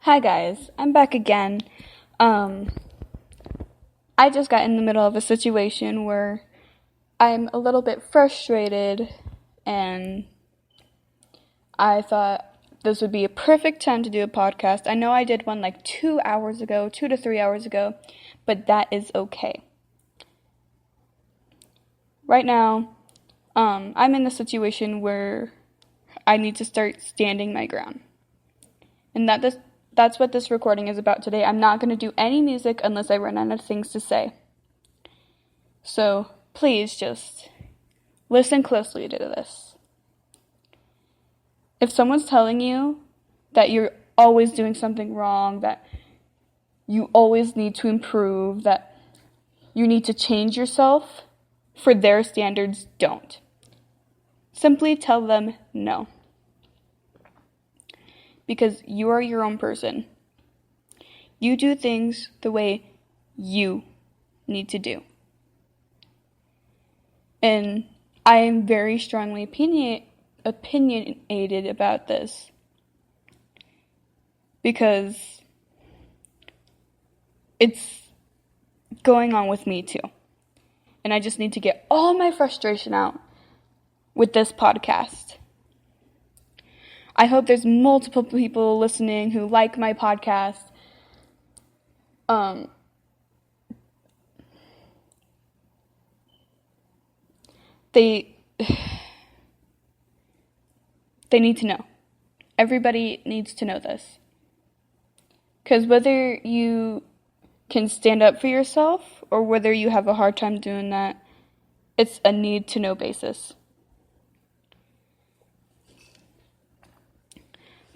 Hi guys, I'm back again. I just got in the middle of a situation where I'm a little bit frustrated, and I thought this would be a perfect time to do a podcast. I know I did one like 2 to 3 hours ago, but that is okay. Right now, I'm in the situation where I need to start standing my ground. And that's what this recording is about today. I'm not going to do any music unless I run out of things to say. So please just listen closely to this. If someone's telling you that you're always doing something wrong, that you always need to improve, that you need to change yourself for their standards, don't. Simply tell them no. Because you are your own person. You do things the way you need to do. And I am very strongly opinionated about this. Because it's going on with me too. And I just need to get all my frustration out with this podcast. I hope there's multiple people listening who like my podcast. They need to know. Everybody needs to know this. Because whether you can stand up for yourself or whether you have a hard time doing that, it's a need to know basis.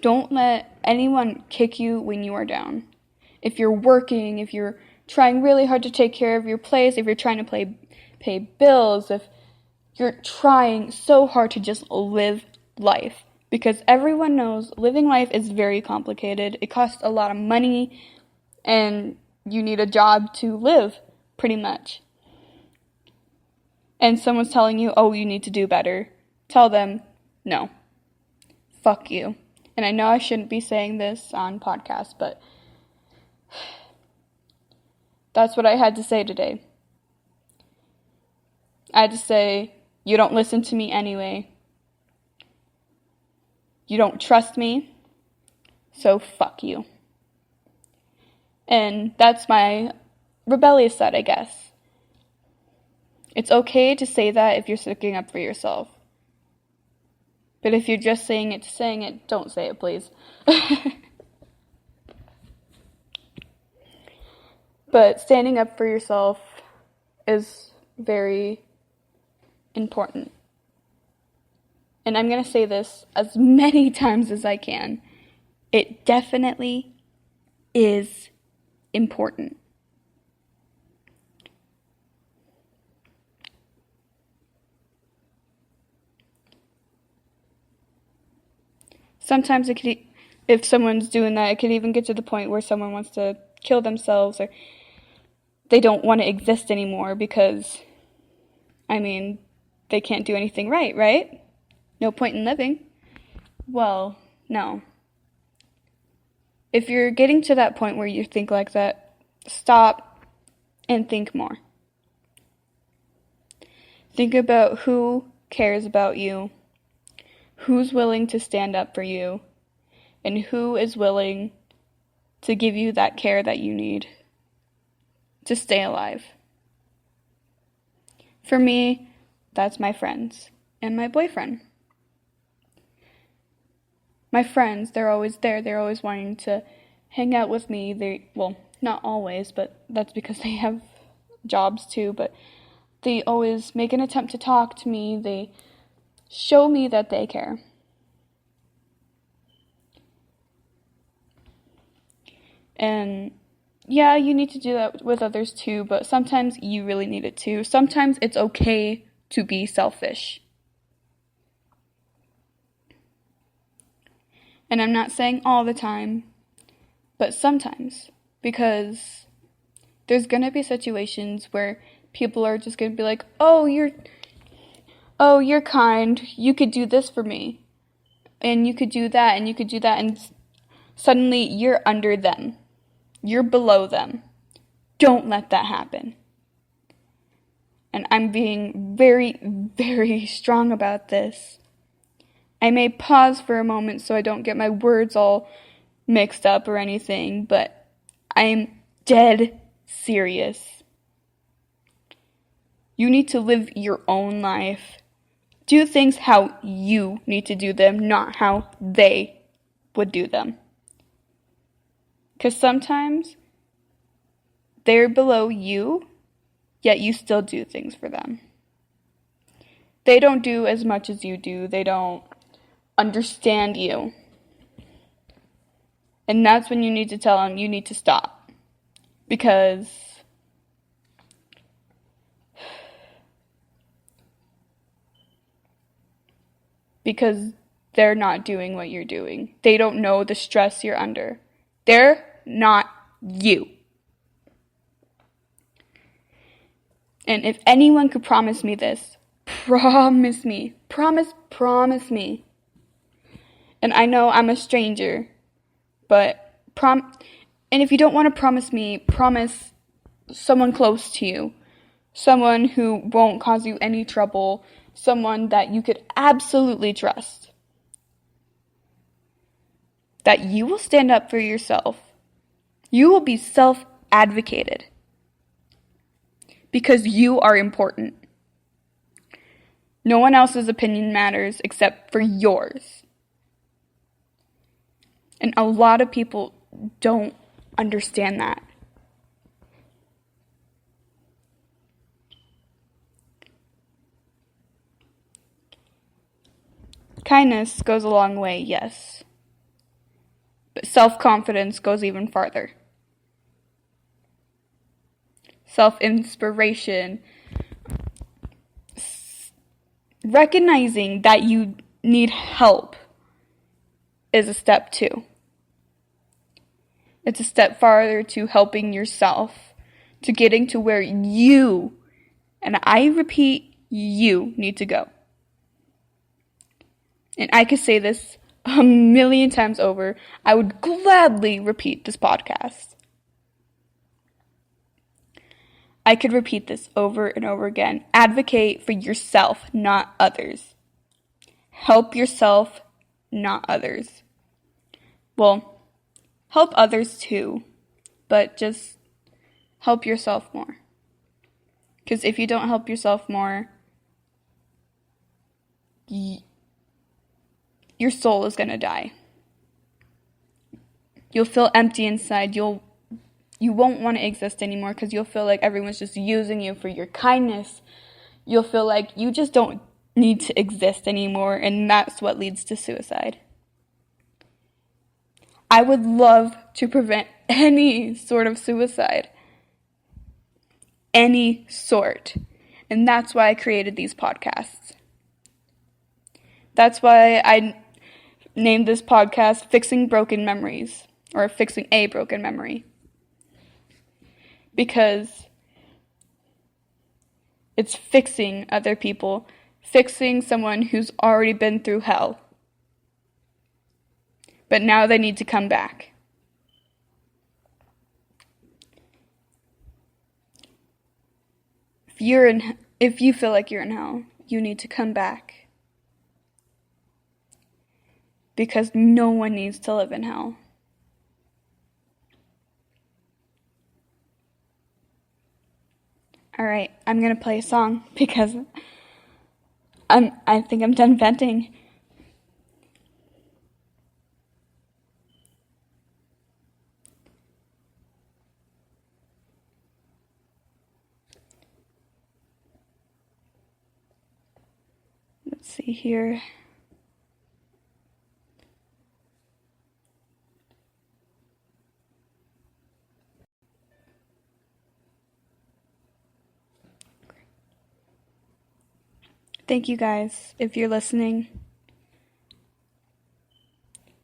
Don't let anyone kick you when you are down. If you're working, if you're trying really hard to take care of your place, if you're trying to pay bills, if you're trying so hard to just live life. Because everyone knows living life is very complicated. It costs a lot of money, and you need a job to live, pretty much. And someone's telling you, oh, you need to do better. Tell them, no. Fuck you. And I know I shouldn't be saying this on podcast, but that's what I had to say today. I had to say, you don't listen to me anyway. You don't trust me, so fuck you. And that's my rebellious side, I guess. It's okay to say that if you're sticking up for yourself. But if you're just saying it, don't say it, please. But standing up for yourself is very important. And I'm going to say this as many times as I can. It definitely is important. Sometimes if someone's doing that, it could even get to the point where someone wants to kill themselves or they don't want to exist anymore because, they can't do anything right? No point in living. Well, no. If you're getting to that point where you think like that, stop and think more. Think about who cares about you, who's willing to stand up for you, and who is willing to give you that care that you need to stay alive. For me, that's my friends and my boyfriend. My friends, they're always there. They're always wanting to hang out with me. Not always, but that's because they have jobs too, but they always make an attempt to talk to me. They show me that they care. And yeah, you need to do that with others too, but sometimes you really need it too. Sometimes it's okay to be selfish. And I'm not saying all the time, but sometimes, because there's going to be situations where people are just going to be like, oh, you're kind, you could do this for me, and you could do that, and suddenly you're under them. You're below them. Don't let that happen. And I'm being very, very strong about this. I may pause for a moment so I don't get my words all mixed up or anything, but I'm dead serious. You need to live your own life. Do things how you need to do them, not how they would do them. Because sometimes they're below you, yet you still do things for them. They don't do as much as you do. They don't understand you. And that's when you need to tell them you need to stop. Because they're not doing what you're doing. They don't know the stress you're under. They're not you. And if anyone could promise me this, promise me. Promise me. And I know I'm a stranger, but and if you don't want to promise me, promise someone close to you. Someone who won't cause you any trouble. Someone that you could absolutely trust. That you will stand up for yourself. You will be self-advocated. Because you are important. No one else's opinion matters except for yours. And a lot of people don't understand that. Kindness goes a long way, yes. But self-confidence goes even farther. Self-inspiration. Recognizing that you need help is a step 2. It's a step farther to helping yourself, to getting to where you, and I repeat, you need to go. And I could say this 1,000,000 times over. I would gladly repeat this podcast. I could repeat this over and over again. Advocate for yourself, not others. Help yourself, not others. Well, help others too, but just help yourself more. Because if you don't help yourself more, your soul is going to die. You'll feel empty inside. You won't want to exist anymore because you'll feel like everyone's just using you for your kindness. You'll feel like you just don't need to exist anymore, and that's what leads to suicide. I would love to prevent any sort of suicide. Any sort. And that's why I created these podcasts. That's why I named this podcast Fixing Broken Memories, or Fixing a Broken Memory. Because it's fixing other people, fixing someone who's already been through hell. But now they need to come back. If you feel like you're in hell, you need to come back. Because no one needs to live in hell. Alright, I'm going to play a song because I think I'm done venting. Let's see here. Thank you guys, if you're listening.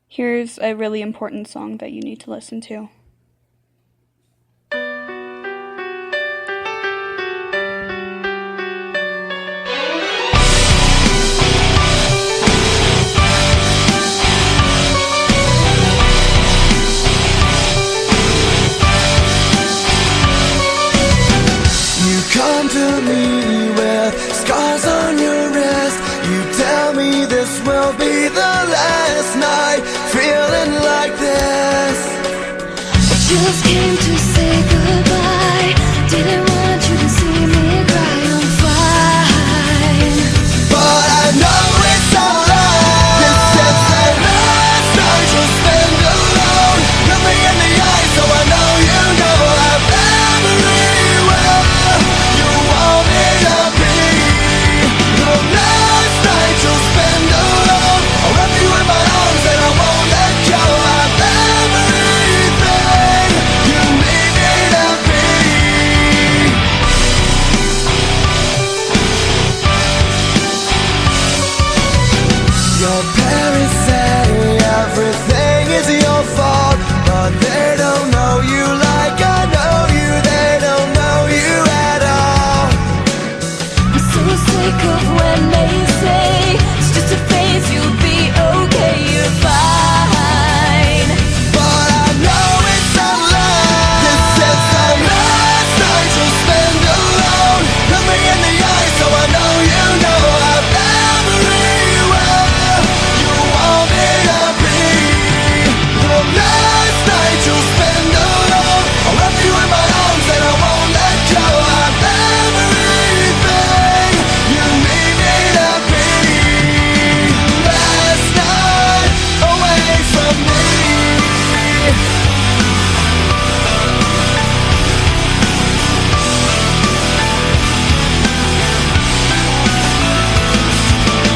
Here's a really important song that you need to listen to. Just came to say goodbye. Didn't want you to see me cry. I'm fine, but I know it's alright. This is the last night you'll spend alone. Look me in the eye so I know you know I'm everywhere you want me to be. The last night you'll spend alone. I'll wrap you in my arms and I won't let go. I'm everything you need me to be. Your parents say everything is your fault, but they don't know you like I know you. They don't know you at all. I'm so sick of when they say it's just a phase, you'll be okay, you're fine. But I know it's a lie. This is the last night you'll spend alone. Look me in the eye so I know you know I'm everywhere you want me to be. The last night you'll spend alone. I'll wrap you in my arms and I won't let go. I'm everything you need me to be. Last night away from me.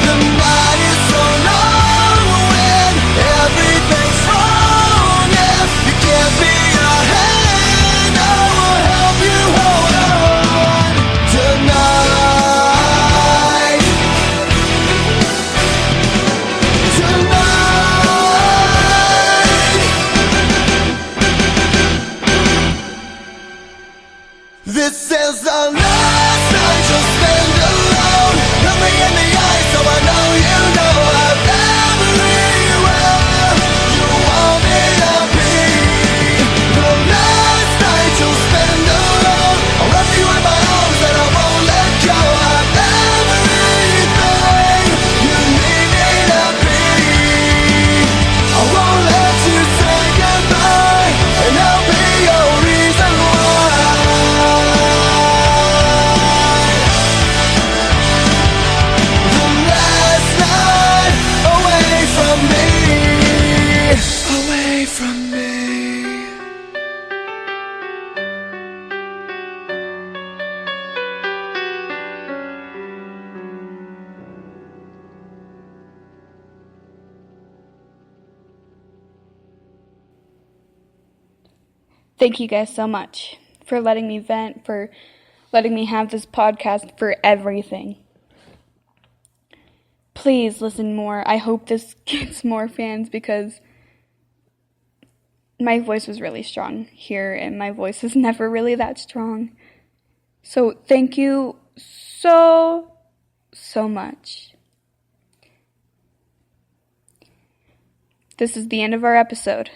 The night is so long when everything's wrong. If you give me a hand, I will help you hold on tonight. This is the last night you'll spend alone. Look me in the eye so I know you know I'm everywhere you want me to be. The last night you'll spend alone. I'll wrap you in my arms and I won't let go. I'm everything you need me to be. I won't let you say goodbye, and I'll be your reason why. The last night away from me, away from me. Thank you guys so much for letting me vent, for letting me have this podcast, for everything. Please listen more. I hope this gets more fans because my voice was really strong here and my voice is never really that strong. So thank you so much. This is the end of our episode.